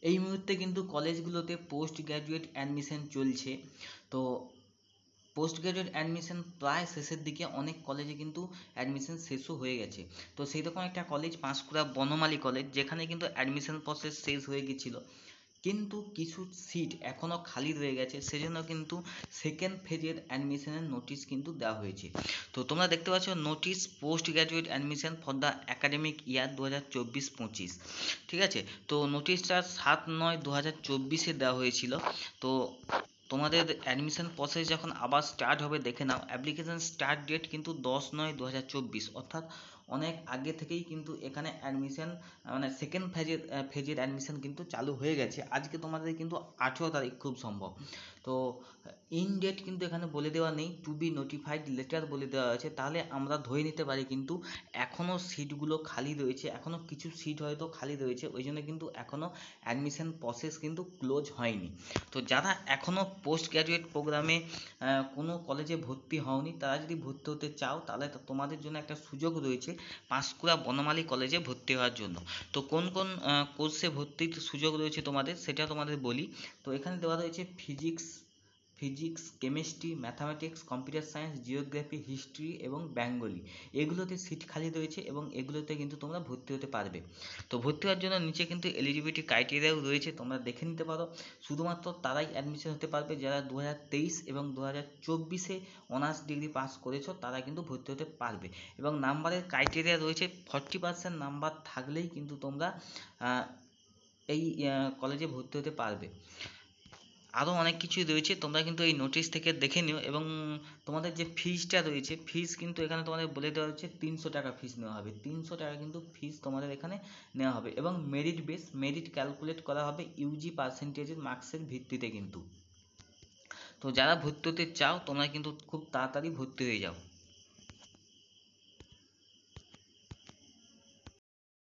এই মুহূর্তে কিন্তু কলেজগুলোতে পোস্ট গ্র্যাজুয়েট অ্যাডমিশন চলছে। তো পোস্ট গ্র্যাজুয়েট অ্যাডমিশন প্রায় শেষের দিকে, অনেক কলেজে কিন্তু অ্যাডমিশন শেষও হয়ে গেছে। তো সেই রকম একটা কলেজ পাঁশকুড়া বনমালী কলেজ, যেখানে কিন্তু অ্যাডমিশন প্রসেস শেষ হয়ে গেছিলো, কিন্তু কিছু সিট এখনও খালি রয়ে গেছে, সেজন্য কিন্তু সেকেন্ড ফেজের অ্যাডমিশনের নোটিশ কিন্তু দেওয়া হয়েছে। তো তোমরা দেখতে পাচ্ছ notice post graduate admission for the academic year 2024-25, ঠিক আছে। তো নোটিশটা 7/9/2024 দেওয়া হয়েছিল। তো তোমাদের অ্যাডমিশন প্রসেস যখন আবার স্টার্ট হবে দেখে নাও, অ্যাপ্লিকেশন স্টার্ট ডেট কিন্তু 10/9/2024, অর্থাৎ অনেক আগে থেকেই কিন্তু এখানে অ্যাডমিশন মানে সেকেন্ড ফেজের অ্যাডমিশন কিন্তু চালু হয়ে গেছে। আজকে তোমাদের কিন্তু 18 তারিখ খুব সম্ভব। তো ইন ডেট কিন্তু এখানে বলে দেওয়া নেই, টু বি নোটিফাইড লেটার বলে দেওয়া হয়েছে। তাহলে আমরা ধরে নিতে পারি কিন্তু এখনও সিটগুলো খালি রয়েছে, এখনও কিছু সিট হয়তো খালি রয়েছে, ওই জন্য কিন্তু এখনও অ্যাডমিশন প্রসেস কিন্তু ক্লোজ হয়নি। তো যারা এখনও পোস্ট গ্র্যাজুয়েট প্রোগ্রামে কোনো কলেজে ভর্তি হওনি, তারা যদি ভর্তি হতে চাও তাহলে তোমাদের জন্য একটা সুযোগ রয়েছে পাঁশকুড়া বনমালী কলেজে ভর্তি হওয়ার জন্য। তো কোন কোন কোর্সে ভর্তির সুযোগ রয়েছে তোমাদের, সেটা তোমাদের বলি। তো এখানে দেওয়া রয়েছে physics, chemistry, mathematics, computer science, geography, history এবং বেঙ্গলি, এগুলোতে সিট খালি রয়েছে এবং এগুলোতে কিন্তু তোমরা ভর্তি হতে পারবে। তো ভর্তি হওয়ার জন্য নিচে কিন্তু এলিজিবিলিটি ক্রাইটেরিয়াও রয়েছে, তোমরা দেখে নিতে পারো। শুধুমাত্র তারাই অ্যাডমিশন হতে পারবে যারা 2023 এবং 2024-এ অনার্স ডিগ্রি পাস করেছো, তারা কিন্তু ভর্তি হতে পারবে। এবং নাম্বারের ক্রাইটেরিয়া রয়েছে, 40% নাম্বার থাকলেই কিন্তু তোমরা এই কলেজে ভর্তি হতে পারবে। আরও অনেক কিছুই রয়েছে, তোমরা কিন্তু এই নোটিশ থেকে দেখে নিও। এবং তোমাদের যে ফিজটা রয়েছে, ফিজ কিন্তু এখানে তোমাদের বলে দেওয়া হচ্ছে 300 টাকা ফিজ নেওয়া হবে। 300 টাকা কিন্তু ফিজ তোমাদের এখানে নেওয়া হবে। এবং মেরিট ক্যালকুলেট করা হবে ইউজি পার্সেন্টেজের মার্কসের ভিত্তিতে কিন্তু। তো যারা ভর্তি হতে চাও তোমরা কিন্তু খুব তাড়াতাড়ি ভর্তি হয়ে যাও।